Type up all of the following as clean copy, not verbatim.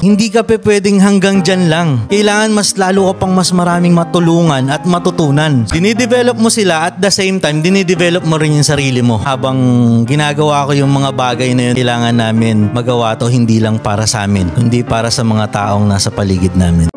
Hindi ka pwedeng hanggang dyan lang. Kailangan mas lalo ka pang mas maraming matulungan at matutunan. Dinidevelop mo sila at the same time, dinidevelop mo rin yung sarili mo. Habang ginagawa ko yung mga bagay na yun, kailangan namin magawa to hindi lang para sa amin, kundi para sa mga taong nasa paligid namin.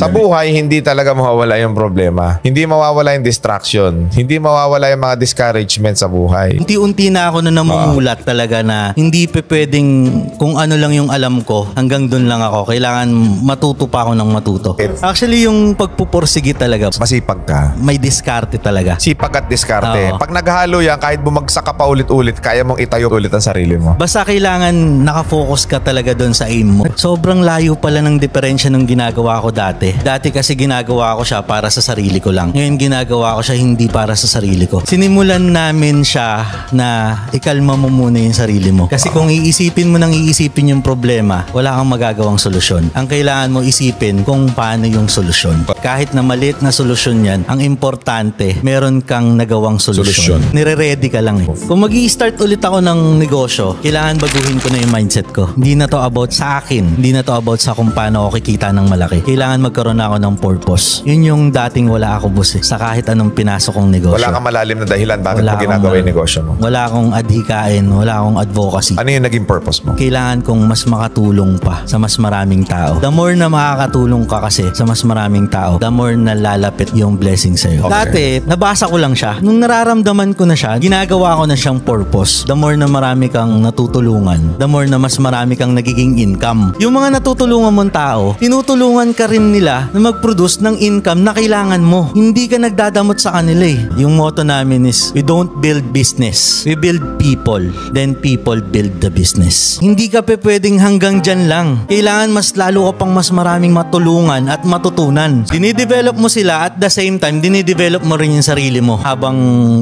Sa buhay, hindi talaga mawawala yung problema. Hindi mawawala yung distraction. Hindi mawawala yung mga discouragement sa buhay. Unti-unti na ako na namumulat talaga na hindi pwedeng kung ano lang yung alam ko, hanggang dun lang ako. Kailangan matuto pa ako ng matuto. Actually, yung pagpupursige talaga. Masipag ka. May diskarte talaga. Sipag at diskarte. Pag naghalo yan, kahit bumagsak ka pa ulit-ulit, kaya mong itayo ulit ang sarili mo. Basta kailangan nakafocus ka talaga dun sa aim mo. Sobrang layo pala ng diferensya ng ginagawa ko dati. Dati kasi ginagawa ko siya para sa sarili ko lang. Ngayon ginagawa ko siya hindi para sa sarili ko. Sinimulan namin siya na ikalma mo muna yung sarili mo. Kasi kung iisipin mo nang iisipin yung problema, wala kang magagawang solusyon. Ang kailangan mo isipin kung paano yung solusyon. Kahit na maliit na solusyon yan, ang importante, meron kang nagawang solusyon. Nire-ready ka lang eh. Kung mag-i-start ulit ako ng negosyo, kailangan baguhin ko na yung mindset ko. Hindi na to about sa akin. Hindi na to about sa kung paano ako kikita ng malaki. Kailangan magkaroon ako ng purpose. Yun yung dating wala ako boss eh. Sa kahit anong pinasok kong negosyo. Wala kang malalim na dahilan bakit mo ginagawa yung negosyo mo. Wala akong adhikain, wala akong advocacy. Ano yung naging purpose mo? Kailangan kong mas makatulong pa sa mas maraming tao. The more na makakatulong ka kasi sa mas maraming tao, the more na lalapit yung blessing sa'yo. Okay. Dati, nabasa ko lang siya. Nung nararamdaman ko na siya, ginagawa ko na siyang purpose. The more na marami kang natutulungan, the more na mas marami kang nagiging income. Yung mga natutulungan mong tao, tinutulungan ka rin nila na mag-produce ng income na kailangan mo. Hindi ka nagdadamot sa kanila eh. Yung motto namin is, we don't build business. We build people. Then people build the business. Hindi ka pwedeng hanggang dyan lang. Kailangan mas lalo ka pang mas maraming matulungan at matutunan. Dinidevelop mo sila at the same time, dinidevelop mo rin yung sarili mo. Habang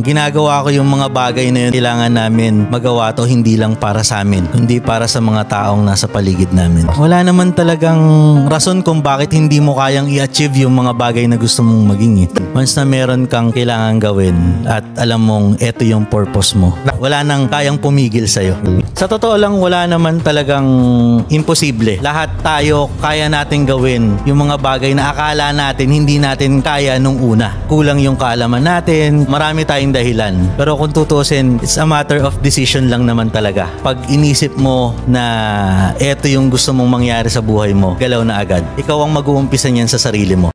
ginagawa ko yung mga bagay na yun, kailangan namin magawa to hindi lang para sa amin, kundi para sa mga taong nasa paligid namin. Wala naman talagang rason kung bakit hindi mo kayang i-achieve yung mga bagay na gusto mong maging eh. Once na meron kang kailangan gawin at alam mong eto yung purpose mo, wala nang kayang pumigil sa'yo. Sa totoo lang, wala naman talagang imposible. Lahat tayo kaya natin gawin yung mga bagay na akala natin hindi natin kaya nung una. Kulang yung kaalaman natin, marami tayong dahilan. Pero kung tutusin, it's a matter of decision lang naman talaga. Pag inisip mo na eto yung gusto mong mangyari sa buhay mo, galaw na agad. Ikaw ang mag-uumpisa niyan sa sarili mo.